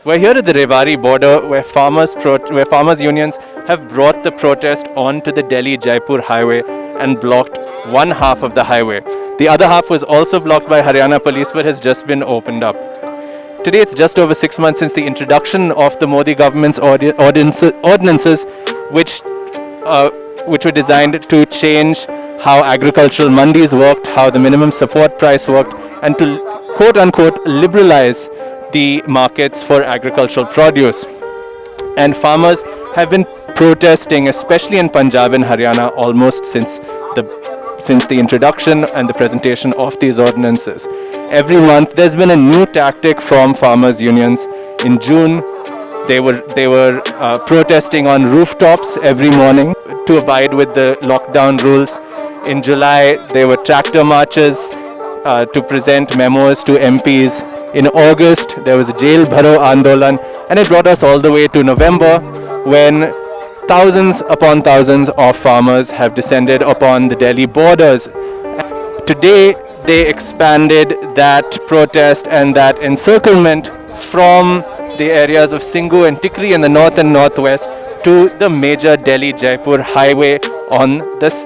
We're here at the Rewari border where farmers unions have brought the protest onto the Delhi-Jaipur Highway and blocked one half of the highway. The other half was also blocked by Haryana police but has just been opened up. Today it's just over 6 months since the introduction of the Modi government's ordinances which were designed to change how agricultural mandis worked, how the minimum support price worked, and to quote unquote liberalize the markets for agricultural produce. And farmers have been protesting, especially in Punjab and Haryana, almost since the introduction and the presentation of these ordinances. Every month there's been a new tactic from farmers unions. In June they were protesting on rooftops every morning to abide with the lockdown rules. In July there were tractor marches to present memos to MPs. In August, there was a Jail Bharo Andolan, and it brought us all the way to November, when thousands upon thousands of farmers have descended upon the Delhi borders. Today, they expanded that protest and that encirclement from the areas of Singhu and Tikri in the north and northwest to the major Delhi-Jaipur Highway on this,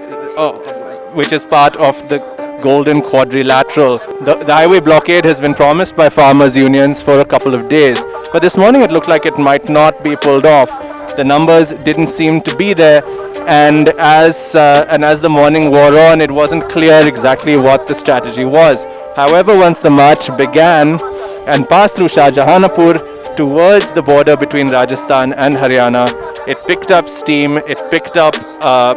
which is part of the Golden Quadrilateral. The highway blockade has been promised by farmers' unions for a couple of days, but this morning it looked like it might not be pulled off. The numbers didn't seem to be there, and as the morning wore on, it wasn't clear exactly what the strategy was. However, once the march began and passed through Shahjahanpur towards the border between Rajasthan and Haryana, it picked up steam, it picked up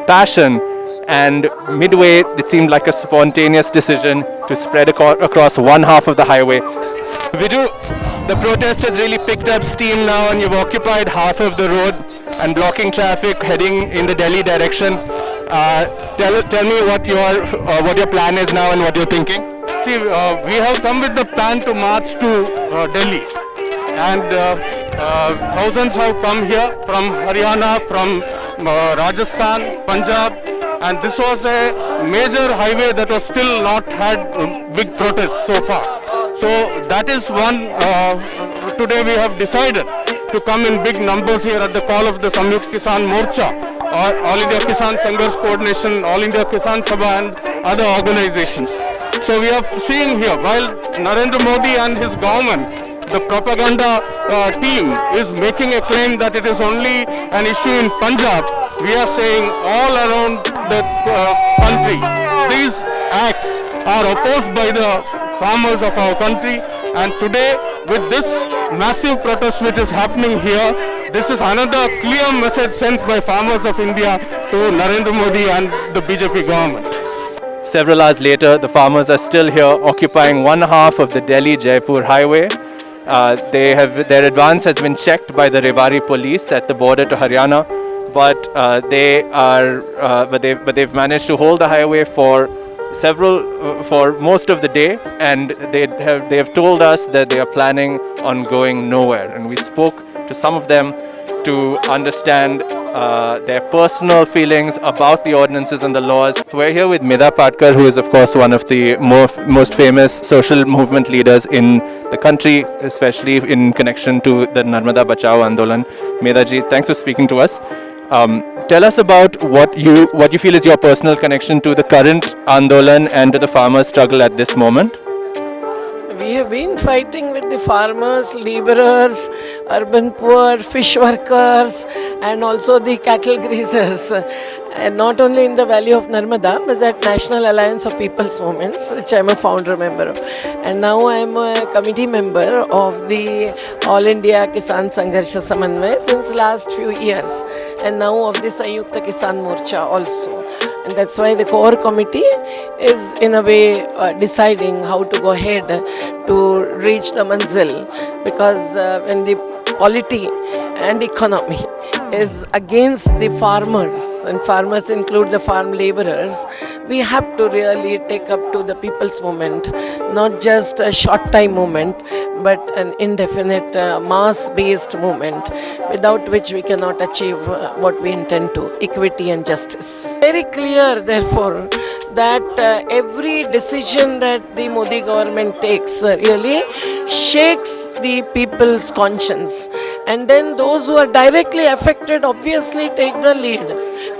passion, and midway it seemed like a spontaneous decision to spread across one half of the highway. Viju, the protest has really picked up steam now, and you've occupied half of the road and blocking traffic heading in the Delhi direction. Tell me what your plan is now and what you're thinking. See, we have come with the plan to march to Delhi, and thousands have come here from Haryana, from Rajasthan, Punjab, and this was a major highway that was still not had big protests so far. So that is one, today we have decided to come in big numbers here at the call of the Samyukt Kisan Morcha, or All India Kisan Sanghars Coordination, All India Kisan Sabha and other organizations. So we have seen here, while Narendra Modi and his government, the propaganda team is making a claim that it is only an issue in Punjab, we are saying all around the country, these acts are opposed by the farmers of our country, and today with this massive protest which is happening here, this is another clear message sent by farmers of India to Narendra Modi and the BJP government. Several hours later, the farmers are still here occupying one half of the Delhi-Jaipur Highway. Their advance has been checked by the Rewari police at the border to Haryana, but they've managed to hold the highway for most of the day, and they have told us that they are planning on going nowhere. And we spoke to some of them to understand their personal feelings about the ordinances and the laws. We're here with Medha Patkar, who is of course one of the most famous social movement leaders in the country, especially in connection to the Narmada Bachao Andolan. Medha ji, thanks for speaking to us. Tell us about what you feel is your personal connection to the current Andolan and to the farmers' struggle at this moment. We have been fighting with the farmers, laborers, urban poor, fish workers, and also the cattle grazers. And not only in the valley of Narmada, but at National Alliance of People's Movements, which I am a founder member of. And now I am a committee member of the All India Kisan Sangharsha Samanvay since last few years. And now of the Samyukta Kisan Morcha also. And that's why the core committee is in a way deciding how to go ahead to reach the manzil, because when the polity and economy is against the farmers, and farmers include the farm laborers, we have to really take up to the people's movement, not just a short time movement, but an indefinite mass-based movement, without which we cannot achieve what we intend to, equity and justice. Very clear, therefore, that every decision that the Modi government takes really shakes the people's conscience, and then those who are directly affected obviously take the lead.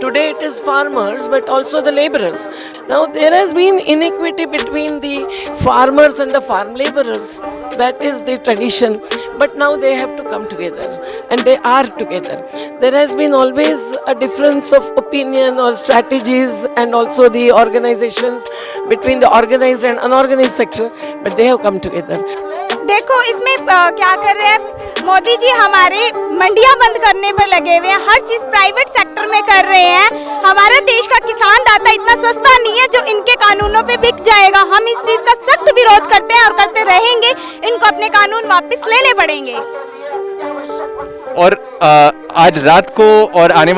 Today it is farmers but also the laborers. Now there has been inequity between the farmers and the farm laborers. That is the tradition. But now they have to come together, and they are together. There has been always a difference of opinion or strategies, and also the organizations between the organized and unorganized sector, but they have come together. देखो इसमें क्या कर रहे हैं मोदी जी, हमारे मंडियां बंद करने पर लगे हुए हैं, हर चीज़ प्राइवेट सेक्टर में कर रहे हैं। हमारा देश का किसान दाता इतना सस्ता नहीं है जो इनके कानूनों पे बिक जाएगा। हम इस चीज़ का सख्त विरोध करते हैं और करते रहेंगे। इनको अपने कानून वापस लेने पड़ेंगे। और आज रात को और आने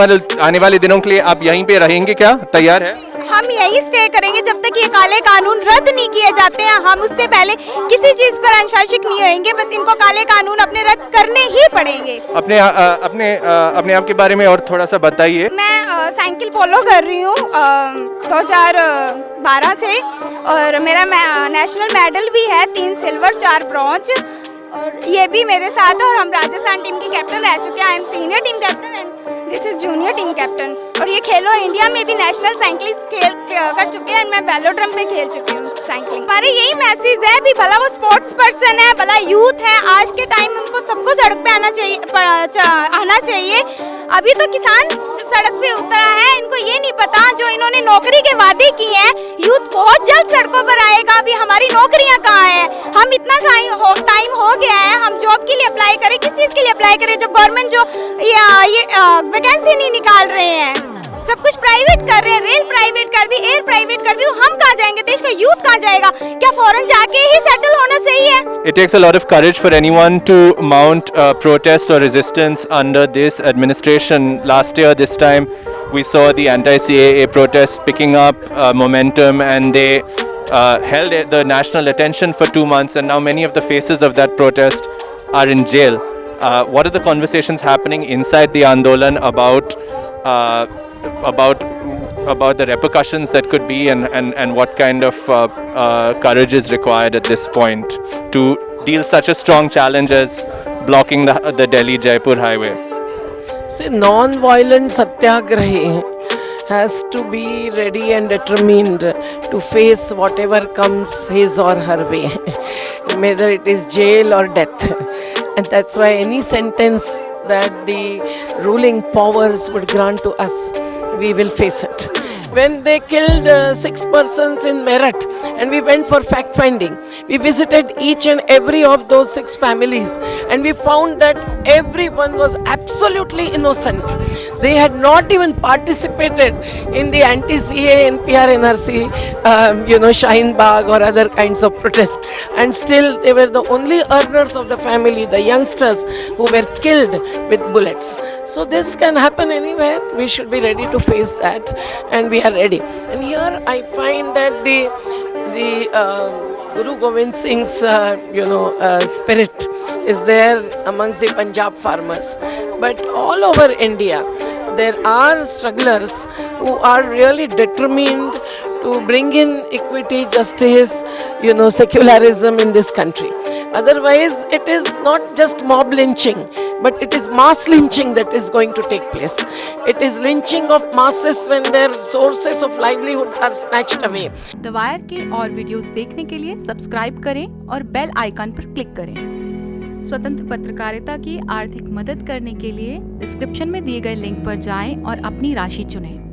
वाले दिनों के लिए आप यहीं पे रहेंगे, क्या तैयार है? हम यही स्टे करेंगे जब तक ये काले कानून रद्द नहीं किए जाते हैं। हम उससे पहले किसी चीज पर अनुशासित नहीं होंगे। बस इनको काले कानून अपने रद्द करने ही पड़ेंगे। अपने आप के बारे में और थोड़ा सा बताइए। मैं साइकिल पोलो कर रही हूँ 2012 से, और मेरा नेशनल मेडल भी है, 3 सिल्वर 4 ब्रॉन्ज, और ये भी मेरे साथ है। और हम राजस्थान टीम की कैप्टन रह चुके हैं। I am senior team captain and this is junior team captain. और ये खेलो इंडिया में भी नेशनल साइकिलिंग खेल कर चुके हैं। मैं वेलोड्रम पे खेल चुकी हूँ साइकिलिंग। हमारे यही मैसेज है भी, भला वो स्पोर्ट्स पर्सन है, भला यूथ है, आज के टाइम उनको सबको सड़क पे आना चाहिए। अभी तो किसान सड़क पे उतरा है, इनको ये नहीं पता जो इन्होंने नौकरी के वादे किए हैं, यूथ बहुत जल्द सड़कों पर आएगा। अभी हमारी नौकरियां कहाँ हैं? हम इतना टाइम हो गया है, हम जॉब के लिए अप्लाई करें, किस चीज़ के लिए अप्लाई करें जब गवर्नमेंट जो ये वैकेंसी नहीं निकाल रहे हैं, सब कुछ प्राइवेट कर रहे हैं। रेल प्राइवेट कर दी, एयर प्राइवेट कर दी, तो हम कहाँ जाएंगे? देश का यूथ कहाँ जाएगा? क्या फॉरेन जाके ही सेटल होना सही है? It takes a lot of courage for anyone to mount protest or resistance under this administration. Last year, this time, we saw the anti-CAA protests picking up momentum, and they held the national attention for 2 months, and now many of the faces of that protest are in jail. What are the conversations happening inside the Andolan about the repercussions that could be, and what kind of courage is required at this point to deal such a strong challenge as blocking the Delhi-Jaipur Highway? See, non-violent satyagrahi has to be ready and determined to face whatever comes his or her way, whether it is jail or death. And that's why any sentence that the ruling powers would grant to us, we will face it. When they killed 6 persons in Meerut, and we went for fact finding, we visited each and every of those 6 families, and we found that everyone was absolutely innocent. They had not even participated in the anti-CA and PRNRC, Shaheen Bagh or other kinds of protests. And still they were the only earners of the family, the youngsters who were killed with bullets. So this can happen anywhere. We should be ready to face that, and we are ready. And here I find that the Guru Gobind Singh's spirit is there amongst the Punjab farmers. But all over India, there are strugglers who are really determined to bring in equity, justice, secularism in this country. Otherwise, it is not just mob lynching, but it is mass lynching that is going to take place. It is lynching of masses when their sources of livelihood are snatched away. The wire के और videos देखने के लिए subscribe करें और bell icon पर click करें। स्वतंत्र पत्रकारिता की आर्थिक मदद करने के लिए डिस्क्रिप्शन में दिए गए लिंक पर जाएं और अपनी राशि चुनें।